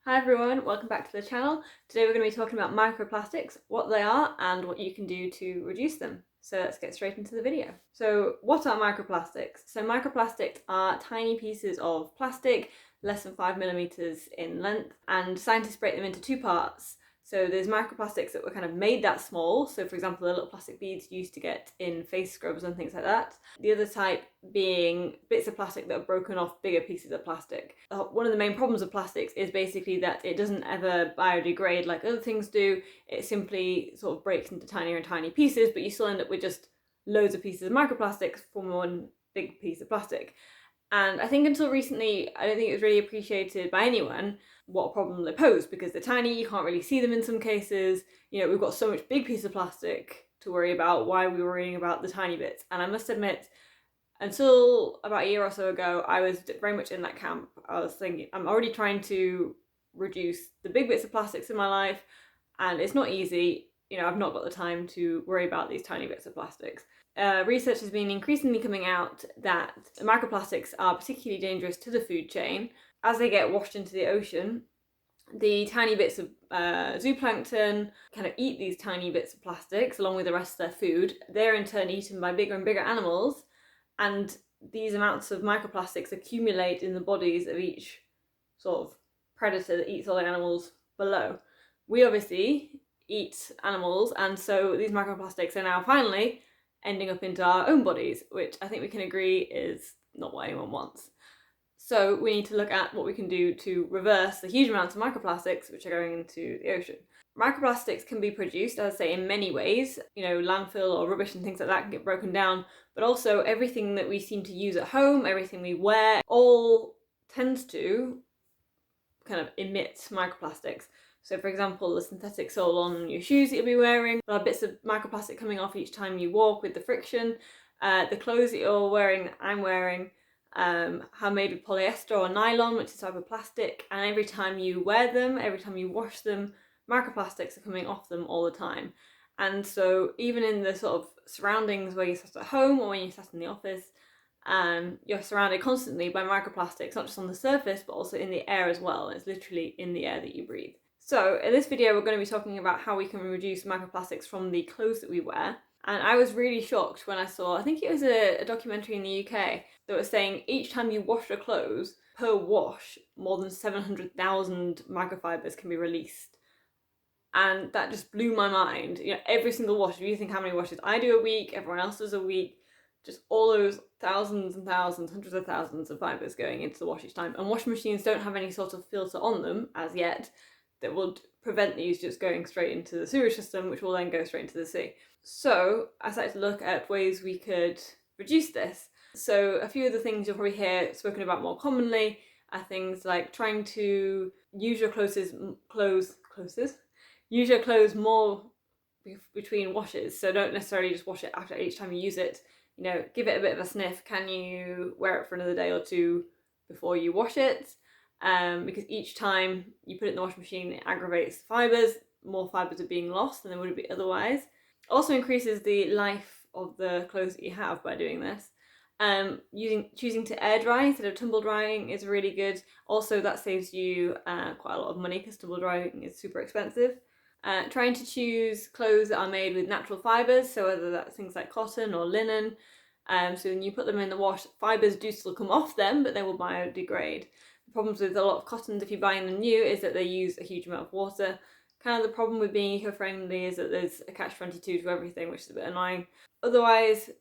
Hi everyone, welcome back to the channel. Today we're going to be talking about microplastics, what they are and what you can do to reduce them. So let's get straight into the video. So what are microplastics? So microplastics are tiny pieces of plastic, less than 5 millimeters in length, and scientists break them into two parts. So there's microplastics that were kind of made that small, so for example the little plastic beads you used to get in face scrubs and things like that. The other type being bits of plastic that are broken off bigger pieces of plastic. One of the main problems of plastics is basically that it doesn't ever biodegrade like other things do. It simply sort of breaks into tinier and tiny pieces, but you still end up with just loads of pieces of microplastics from one big piece of plastic. And I think until recently, I don't think it was really appreciated by anyone what a problem they pose, because they're tiny, you can't really see them in some cases. You know, we've got so much big piece of plastic to worry about, why are we worrying about the tiny bits? And I must admit, until about a year or so ago, I was very much in that camp. I was thinking, I'm already trying to reduce the big bits of plastics in my life, and it's not easy. You know, I've not got the time to worry about these tiny bits of plastics. Research has been increasingly coming out that microplastics are particularly dangerous to the food chain. As they get washed into the ocean, the tiny bits of zooplankton kind of eat these tiny bits of plastics along with the rest of their food. They're in turn eaten by bigger and bigger animals, and these amounts of microplastics accumulate in the bodies of each sort of predator that eats all the animals below. We obviously eat animals, and so these microplastics are now finally ending up into our own bodies, which I think we can agree is not what anyone wants. So we need to look at what we can do to reverse the huge amounts of microplastics which are going into the ocean. Microplastics can be produced, as I say, in many ways. You know, landfill or rubbish and things like that can get broken down, but also everything that we seem to use at home, everything we wear, all tends to kind of emit microplastics. So for example, the synthetic sole on your shoes that you'll be wearing, there are bits of microplastic coming off each time you walk with the friction. The clothes that you're wearing, that I'm wearing, are made with polyester or nylon, which is a type of plastic, and every time you wear them, every time you wash them, microplastics are coming off them all the time. And so even in the sort of surroundings where you're sat at home or when you're sat in the office, you're surrounded constantly by microplastics, not just on the surface but also in the air as well. It's literally in the air that you breathe. So in this video we're going to be talking about how we can reduce microplastics from the clothes that we wear. And I was really shocked when I saw, I think it was a documentary in the UK that was saying each time you wash your clothes, per wash, more than 700,000 microfibers can be released. And that just blew my mind. You know, every single wash, if you think how many washes I do a week, everyone else does a week, just all those thousands and thousands, hundreds of thousands of fibres going into the wash each time. And washing machines don't have any sort of filter on them as yet that would prevent these just going straight into the sewage system, which will then go straight into the sea. So I started to look at ways we could reduce this. So a few of the things you'll probably hear spoken about more commonly are things like trying to use your clothes more between washes. So don't necessarily just wash it after each time you use it. You know, give it a bit of a sniff. Can you wear it for another day or two before you wash it? Because each time you put it in the washing machine, it aggravates the fibres. More fibres are being lost than there would be otherwise. Also increases the life of the clothes that you have by doing this. Choosing to air dry instead of tumble drying is really good. Also, that saves you quite a lot of money because tumble drying is super expensive. Trying to choose clothes that are made with natural fibres, so whether that's things like cotton or linen. So when you put them in the wash, fibres do still come off them, but they will biodegrade. The problems with a lot of cottons, if you're buying them new, is that they use a huge amount of water. Kind of the problem with being eco-friendly is that there's a catch-22 to everything, which is a bit annoying. Otherwise,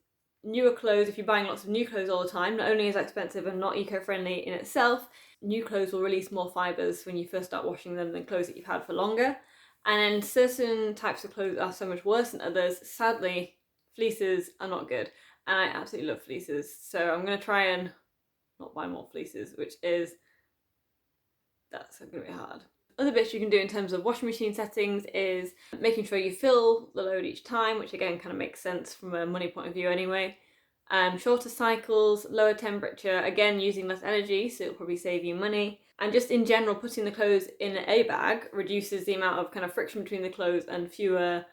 newer clothes, if you're buying lots of new clothes all the time, not only is that expensive and not eco-friendly in itself, new clothes will release more fibres when you first start washing them than clothes that you've had for longer. And then certain types of clothes are so much worse than others. Sadly, fleeces are not good. And I absolutely love fleeces. So I'm going to try and not buy more fleeces, that's going to be hard. Other bits you can do in terms of washing machine settings is making sure you fill the load each time, which again kind of makes sense from a money point of view anyway. Shorter cycles, lower temperature, again using less energy, so it'll probably save you money. And just in general, putting the clothes in a bag reduces the amount of kind of friction between the clothes and fewer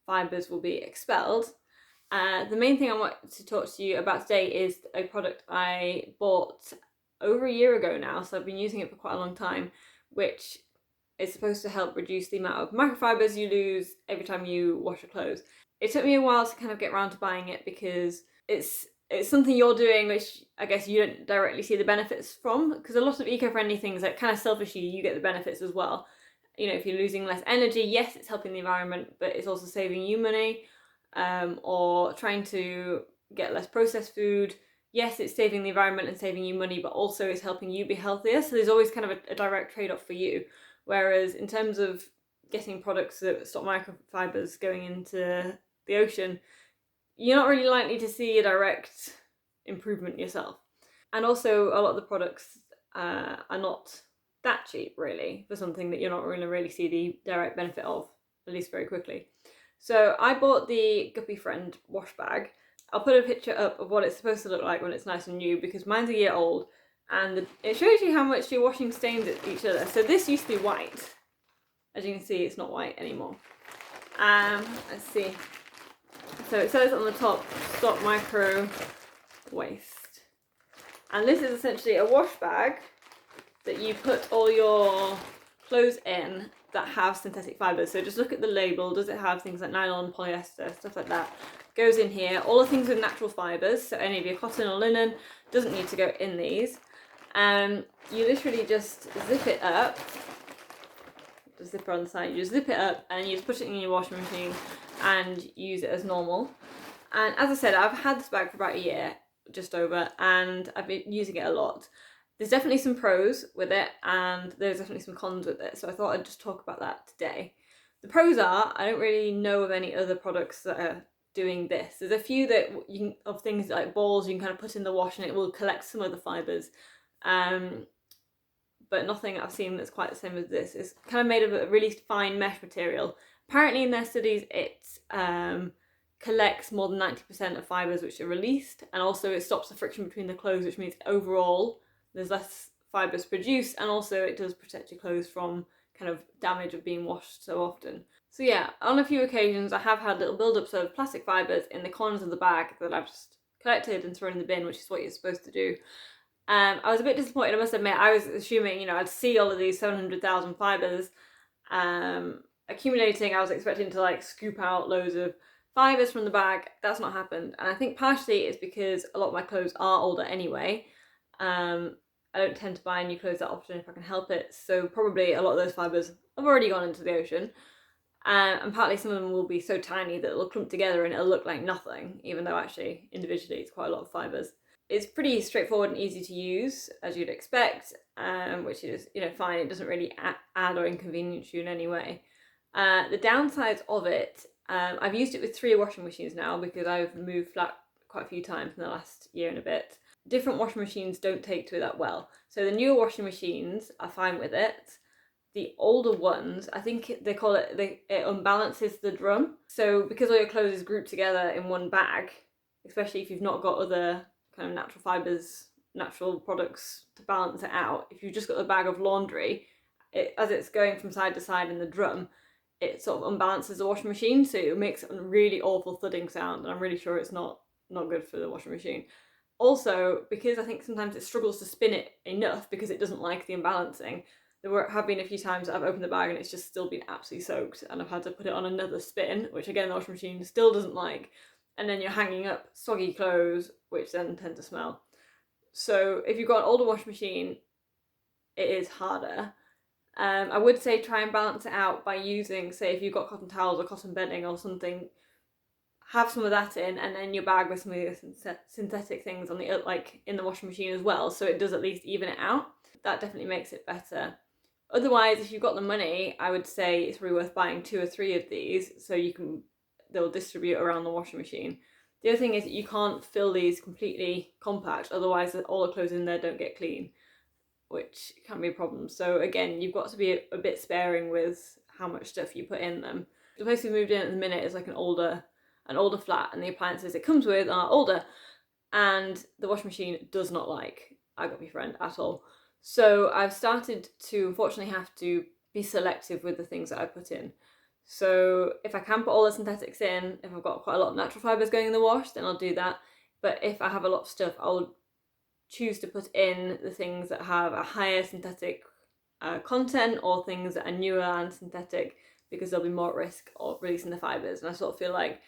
fibres will be expelled. The main thing I want to talk to you about today is a product I bought over a year ago now, so I've been using it for quite a long time, which it's supposed to help reduce the amount of microfibres you lose every time you wash your clothes. It took me a while to kind of get around to buying it because it's something you're doing which I guess you don't directly see the benefits from, because a lot of eco-friendly things, like kind of selfishly, you get the benefits as well. You know, if you're losing less energy, yes, it's helping the environment, but it's also saving you money. Or trying to get less processed food, yes, it's saving the environment and saving you money, but also it's helping you be healthier. So there's always kind of a direct trade-off for you. Whereas in terms of getting products that stop microfibers going into the ocean, you're not really likely to see a direct improvement yourself. And also a lot of the products are not that cheap, really, for something that you're not going to really see the direct benefit of, at least very quickly. So I bought the Guppyfriend wash bag. I'll put a picture up of what it's supposed to look like when it's nice and new, because mine's a year old, and it shows you how much your washing stains at each other. So this used to be white. As you can see, it's not white anymore. Let's see. So it says on the top, stop micro waste. And this is essentially a wash bag that you put all your clothes in that have synthetic fibres. So just look at the label. Does it have things like nylon, polyester, stuff like that? Goes in here. All the things with natural fibres, so any of your cotton or linen doesn't need to go in these. You literally just zip it up. The zipper on the side. You just zip it up and you just put it in your washing machine and use it as normal. And as I said, I've had this bag for about a year, just over, and I've been using it a lot. There's definitely some pros with it and there's definitely some cons with it, so I thought I'd just talk about that today. The pros are, I don't really know of any other products that are doing this. There's a few that you can, of things like balls you can kind of put in the wash and it will collect some of the fibres, but nothing I've seen that's quite the same as this. It's kind of made of a really fine mesh material. Apparently in their studies it collects more than 90% of fibres which are released, and also it stops the friction between the clothes, which means overall there's less fibres produced, and also it does protect your clothes from kind of damage of being washed so often. So yeah, on a few occasions I have had little build-ups of plastic fibres in the corners of the bag that I've just collected and thrown in the bin, which is what you're supposed to do. I was a bit disappointed, I must admit. I was assuming, you know, I'd see all of these 700,000 fibres accumulating. I was expecting to like scoop out loads of fibres from the bag. That's not happened, and I think partially it's because a lot of my clothes are older anyway. I don't tend to buy new clothes that often if I can help it, so probably a lot of those fibres have already gone into the ocean. And partly some of them will be so tiny that it'll clump together and it'll look like nothing, even though actually individually it's quite a lot of fibres. It's pretty straightforward and easy to use, as you'd expect, which is, you know, fine. It doesn't really add or inconvenience you in any way. The downsides of it, I've used it with 3 washing machines now because I've moved flat quite a few times in the last year and a bit. Different washing machines don't take to it that well. So the newer washing machines are fine with it. The older ones, I think they call it, it unbalances the drum. So because all your clothes is grouped together in one bag, especially if you've not got other kind of natural fibres, natural products to balance it out, if you've just got a bag of laundry, as it's going from side to side in the drum, it sort of unbalances the washing machine, so it makes a really awful thudding sound, and I'm really sure it's not good for the washing machine. Also, because I think sometimes it struggles to spin it enough because it doesn't like the unbalancing, there have been a few times that I've opened the bag and it's just still been absolutely soaked and I've had to put it on another spin, which again the washing machine still doesn't like, and then you're hanging up soggy clothes which then tend to smell. So if you've got an older washing machine, it is harder. I would say try and balance it out by using, say if you've got cotton towels or cotton bedding or something, have some of that in, and then your bag with some of your synthetic things on the, like, in the washing machine as well, so it does at least even it out. That definitely makes it better. Otherwise, if you've got the money, I would say it's really worth buying 2 or 3 of these so they'll distribute around the washing machine. The other thing is that you can't fill these completely compact, otherwise all the clothes in there don't get clean, which can be a problem. So again, you've got to be a bit sparing with how much stuff you put in them. The place we moved in at the minute is like an older flat, and the appliances it comes with are older, and the washing machine does not like Guppyfriend at all. So I've started to unfortunately have to be selective with the things that I put in. So if I can put all the synthetics in, if I've got quite a lot of natural fibres going in the wash, then I'll do that. But if I have a lot of stuff, I'll choose to put in the things that have a higher synthetic content or things that are newer and synthetic, because they'll be more at risk of releasing the fibres. And I sort of feel like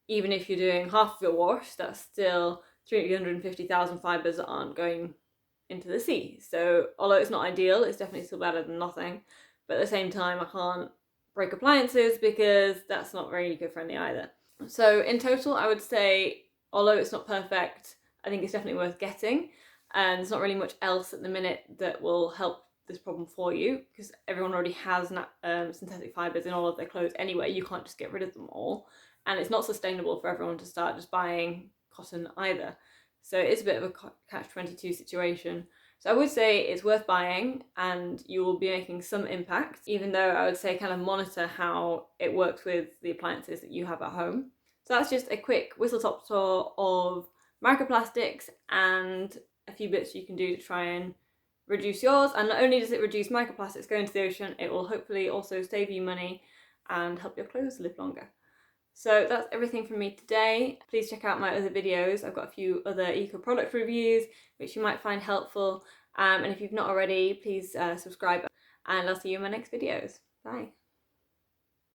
even if you're doing half of your wash, that's still 350,000 fibres that aren't going into the sea. So although it's not ideal, it's definitely still better than nothing. But at the same time, I can't break appliances because that's not very eco-friendly either. So in total, I would say, although it's not perfect, I think it's definitely worth getting. And there's not really much else at the minute that will help this problem for you, because everyone already has synthetic fibres in all of their clothes anyway. You can't just get rid of them all. And it's not sustainable for everyone to start just buying cotton either. So it's a bit of a catch-22 situation. So I would say it's worth buying, and you will be making some impact, even though I would say kind of monitor how it works with the appliances that you have at home. So that's just a quick whistle-top tour of microplastics and a few bits you can do to try and reduce yours. And not only does it reduce microplastics going to the ocean, it will hopefully also save you money and help your clothes live longer. So that's everything from me today. Please check out my other videos. I've got a few other eco product reviews which you might find helpful. And if you've not already, please subscribe, and I'll see you in my next videos. Bye.